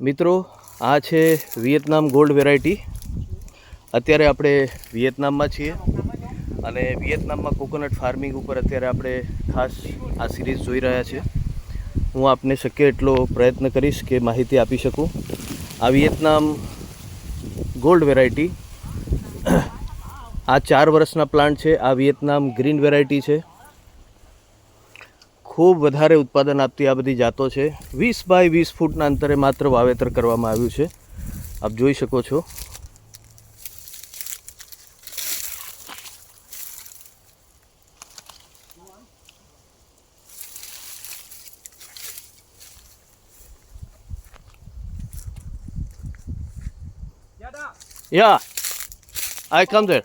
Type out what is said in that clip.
મિત્રો, આ છે વિયેતનામ ગોલ્ડ વેરાયટી. અત્યારે આપણે વિયેતનામમાં છીએ અને વિયેતનામમાં કોકોનટ ફાર્મિંગ ઉપર અત્યારે આપણે ખાસ આ સિરીઝ જોઈ રહ્યા છીએ. હું આપને શક્ય એટલો પ્રયત્ન કરીશ કે માહિતી આપી શકું. આ વિયેતનામ ગોલ્ડ વેરાયટી આ 4 વર્ષના પ્લાન્ટ છે. આ વિયેતનામ ગ્રીન વેરાયટી છે. ખૂબ વધારે ઉત્પાદન આપતી આ બધી જાતો છે. 20 બાય 20 ફૂટના અંતરે માત્ર વાવેતર કરવામાં આવ્યું છે. આપ જોઈ શકો છો. Yeah, I come there.